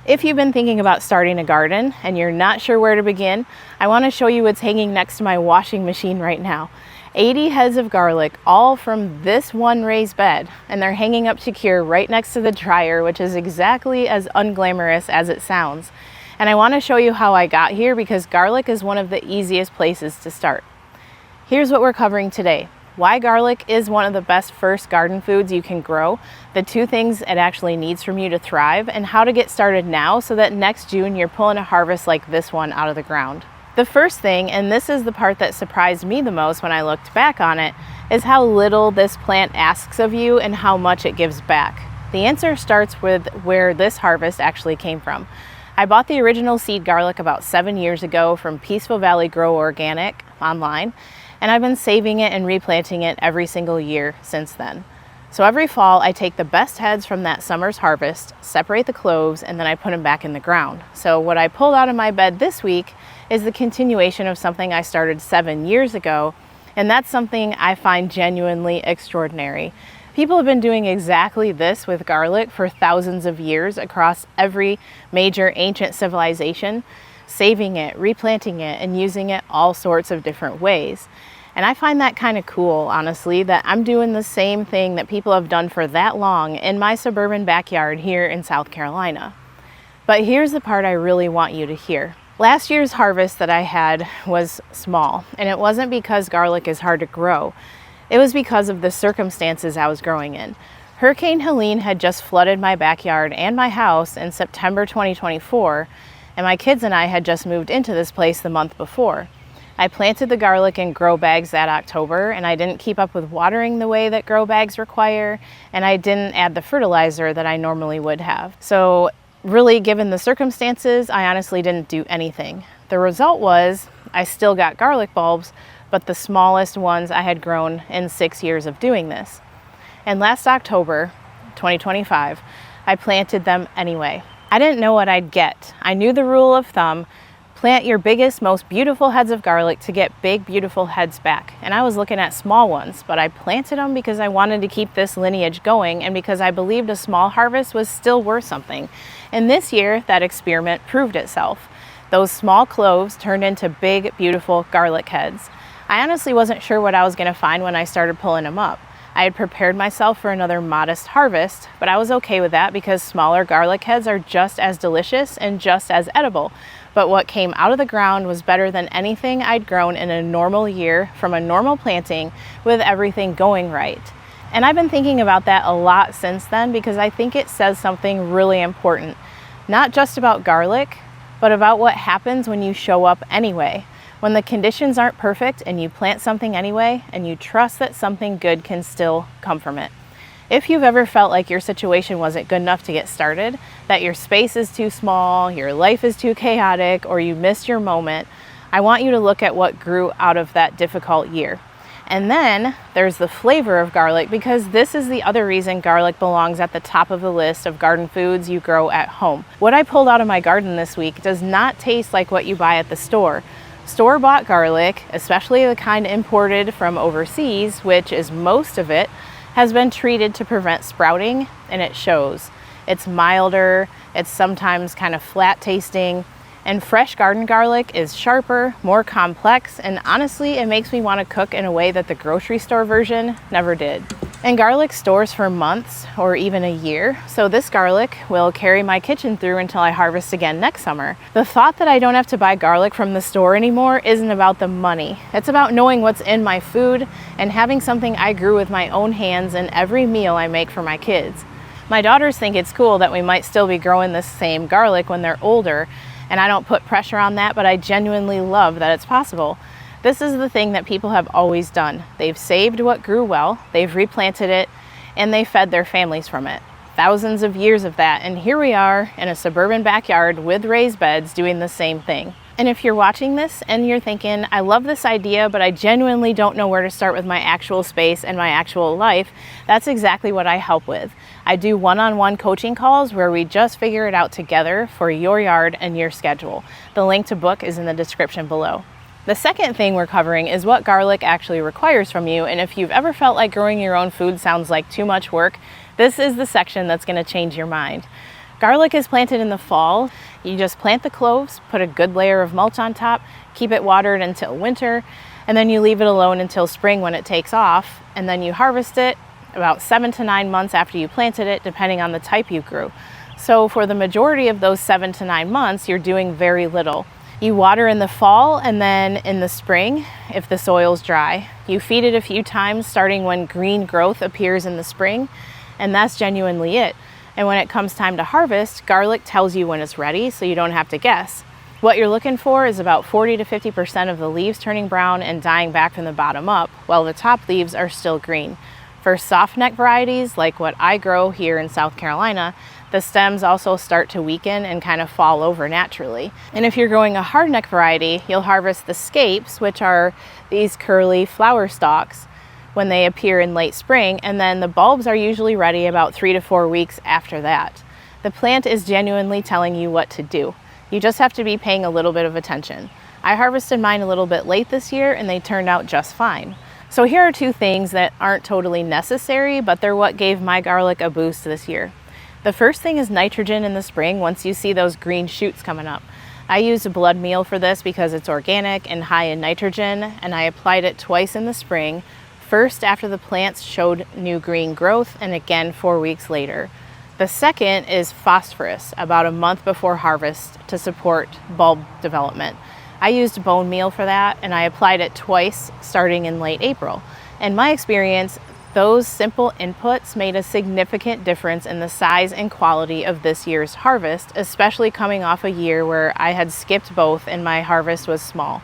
If you've been thinking about starting a garden and you're not sure where to begin, I want to show you what's hanging next to my washing machine right now. 80 heads of garlic, all from this one raised bed, and they're hanging up to cure right next to the dryer, which is exactly as unglamorous as it sounds. And I want to show you how I got here because garlic is one of the easiest places to start. Here's what we're covering today. Why garlic is one of the best first garden foods you can grow, the 2 things it actually needs from you to thrive, and how to get started now so that next June you're pulling a harvest like this one out of the ground. The first thing, and this is the part that surprised me the most when I looked back on it, is how little this plant asks of you and how much it gives back. The answer starts with where this harvest actually came from. I bought the original seed garlic about 7 years ago from Peaceful Valley Grow Organic online, and I've been saving it and replanting it every single year since then. So every fall I take the best heads from that summer's harvest, separate the cloves, and then I put them back in the ground. So what I pulled out of my bed this week is the continuation of something I started 7 years ago, and that's something I find genuinely extraordinary. People have been doing exactly this with garlic for thousands of years across every major ancient civilization, saving it, replanting it, and using it all sorts of different ways. And I find that kind of cool, honestly, that I'm doing the same thing that people have done for that long in my suburban backyard here in South Carolina. But here's the part I really want you to hear. Last year's harvest that I had was small, and it wasn't because garlic is hard to grow. It was because of the circumstances I was growing in. Hurricane Helene had just flooded my backyard and my house in September 2024, and my kids and I had just moved into this place the month before. I planted the garlic in grow bags that October, and I didn't keep up with watering the way that grow bags require, and I didn't add the fertilizer that I normally would have. So really, given the circumstances, I honestly didn't do anything. The result was I still got garlic bulbs, but the smallest ones I had grown in 6 years of doing this. And last October, 2025, I planted them anyway. I didn't know what I'd get. I knew the rule of thumb: plant your biggest, most beautiful heads of garlic to get big, beautiful heads back. And I was looking at small ones, but I planted them because I wanted to keep this lineage going and because I believed a small harvest was still worth something. And this year, that experiment proved itself. Those small cloves turned into big, beautiful garlic heads. I honestly wasn't sure what I was going to find when I started pulling them up. I had prepared myself for another modest harvest, but I was okay with that because smaller garlic heads are just as delicious and just as edible. But what came out of the ground was better than anything I'd grown in a normal year from a normal planting with everything going right. And I've been thinking about that a lot since then because I think it says something really important, not just about garlic, but about what happens when you show up anyway. When the conditions aren't perfect and you plant something anyway, and you trust that something good can still come from it. If you've ever felt like your situation wasn't good enough to get started, that your space is too small, your life is too chaotic, or you missed your moment, I want you to look at what grew out of that difficult year. And then there's the flavor of garlic, because this is the other reason garlic belongs at the top of the list of garden foods you grow at home. What I pulled out of my garden this week does not taste like what you buy at the store. Store-bought garlic, especially the kind imported from overseas, which is most of it, has been treated to prevent sprouting, and it shows. It's milder, it's sometimes kind of flat tasting, and fresh garden garlic is sharper, more complex, and honestly, it makes me want to cook in a way that the grocery store version never did. And garlic stores for months or even a year, so this garlic will carry my kitchen through until I harvest again next summer. The thought that I don't have to buy garlic from the store anymore isn't about the money. It's about knowing what's in my food and having something I grew with my own hands in every meal I make for my kids. My daughters think it's cool that we might still be growing this same garlic when they're older, and I don't put pressure on that, but I genuinely love that it's possible. This is the thing that people have always done. They've saved what grew well, they've replanted it, and they fed their families from it. Thousands of years of that, and here we are in a suburban backyard with raised beds doing the same thing. And if you're watching this and you're thinking, I love this idea, but I genuinely don't know where to start with my actual space and my actual life, that's exactly what I help with. I do one-on-one coaching calls where we just figure it out together for your yard and your schedule. The link to book is in the description below. The second thing we're covering is what garlic actually requires from you, and if you've ever felt like growing your own food sounds like too much work, this is the section that's going to change your mind. Garlic is planted in the fall. You just plant the cloves, put a good layer of mulch on top, keep it watered until winter, and then you leave it alone until spring when it takes off, and then you harvest it about 7 to 9 months after you planted it, depending on the type you grew. So for the majority of those 7 to 9 months, you're doing very little. You water in the fall, and then in the spring, if the soil's dry, you feed it a few times starting when green growth appears in the spring, and that's genuinely it. And when it comes time to harvest, garlic tells you when it's ready, so you don't have to guess. What you're looking for is about 40 to 50% of the leaves turning brown and dying back from the bottom up, while the top leaves are still green. For softneck varieties, like what I grow here in South Carolina, the stems also start to weaken and kind of fall over naturally. And if you're growing a hardneck variety, you'll harvest the scapes, which are these curly flower stalks, when they appear in late spring, and then the bulbs are usually ready about 3 to 4 weeks after that. The plant is genuinely telling you what to do. You just have to be paying a little bit of attention. I harvested mine a little bit late this year and they turned out just fine. So here are 2 things that aren't totally necessary, but they're what gave my garlic a boost this year. The first thing is nitrogen in the spring once you see those green shoots coming up. I used blood meal for this because it's organic and high in nitrogen, and I applied it twice in the spring, first after the plants showed new green growth and again 4 weeks later. The second is phosphorus about a month before harvest to support bulb development. I used bone meal for that, and I applied it twice starting in late April. In my experience, those simple inputs made a significant difference in the size and quality of this year's harvest, especially coming off a year where I had skipped both and my harvest was small.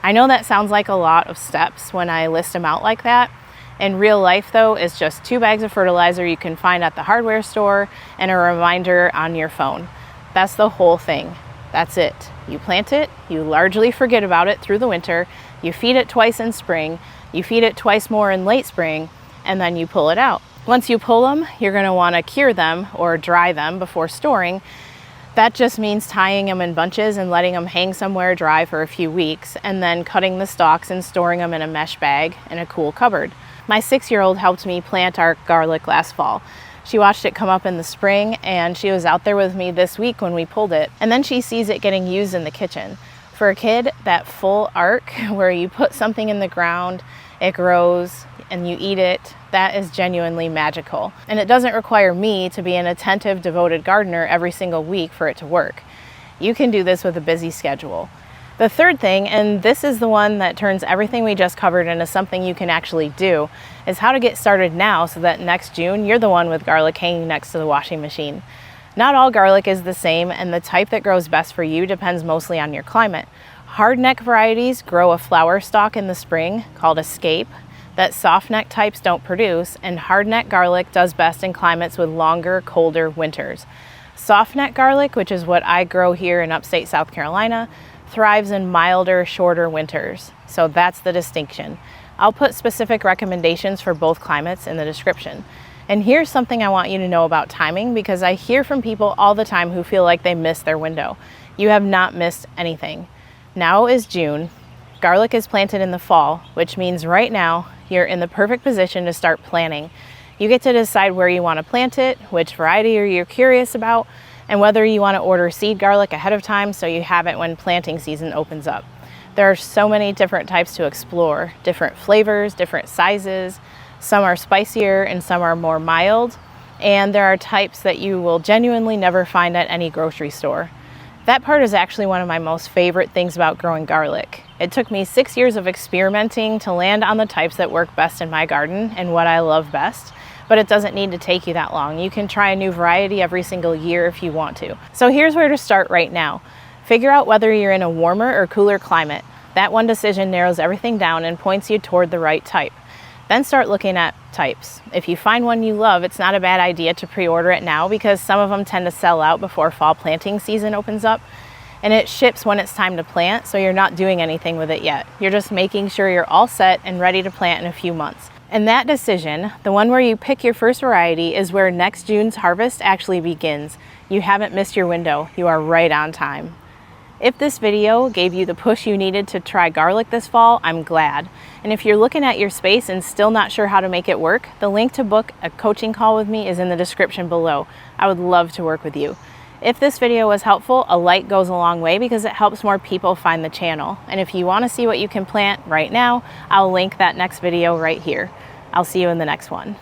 I know that sounds like a lot of steps when I list them out like that. In real life though, it's just 2 bags of fertilizer you can find at the hardware store and a reminder on your phone. That's the whole thing. That's it. You plant it, you largely forget about it through the winter, you feed it twice in spring, you feed it twice more in late spring, and then you pull it out. Once you pull them, you're going to want to cure them or dry them before storing. That just means tying them in bunches and letting them hang somewhere dry for a few weeks, and then cutting the stalks and storing them in a mesh bag in a cool cupboard. My 6-year-old helped me plant our garlic last fall. She watched it come up in the spring, and she was out there with me this week when we pulled it, and then she sees it getting used in the kitchen. For a kid, that full arc where you put something in the ground, it grows, and you eat it, that is genuinely magical. And it doesn't require me to be an attentive, devoted gardener every single week for it to work. You can do this with a busy schedule. The third thing, and this is the one that turns everything we just covered into something you can actually do, is how to get started now so that next June you're the one with garlic hanging next to the washing machine. Not all garlic is the same, and the type that grows best for you depends mostly on your climate. Hardneck varieties grow a flower stalk in the spring called a scape that softneck types don't produce, and hardneck garlic does best in climates with longer, colder winters. Softneck garlic, which is what I grow here in upstate South Carolina, thrives in milder, shorter winters. So that's the distinction. I'll put specific recommendations for both climates in the description. And here's something I want you to know about timing, because I hear from people all the time who feel like they missed their window. You have not missed anything. Now is June. Garlic is planted in the fall, which means right now you're in the perfect position to start planting. You get to decide where you want to plant it, which variety you're curious about, and whether you want to order seed garlic ahead of time so you have it when planting season opens up. There are so many different types to explore, different flavors, different sizes. Some are spicier and some are more mild, and there are types that you will genuinely never find at any grocery store. That part is actually one of my most favorite things about growing garlic. It took me 6 years of experimenting to land on the types that work best in my garden and what I love best. But it doesn't need to take you that long. You can try a new variety every single year if you want to. So here's where to start right now. Figure out whether you're in a warmer or cooler climate. That one decision narrows everything down and points you toward the right type. Then start looking at types. If you find one you love, it's not a bad idea to pre-order it now, because some of them tend to sell out before fall planting season opens up. And it ships when it's time to plant, so you're not doing anything with it yet. You're just making sure you're all set and ready to plant in a few months. And that decision, the one where you pick your first variety, is where next June's harvest actually begins. You haven't missed your window. You are right on time. If this video gave you the push you needed to try garlic this fall, I'm glad. And if you're looking at your space and still not sure how to make it work, the link to book a coaching call with me is in the description below. I would love to work with you. If this video was helpful, a like goes a long way because it helps more people find the channel. And if you want to see what you can plant right now, I'll link that next video right here. I'll see you in the next one.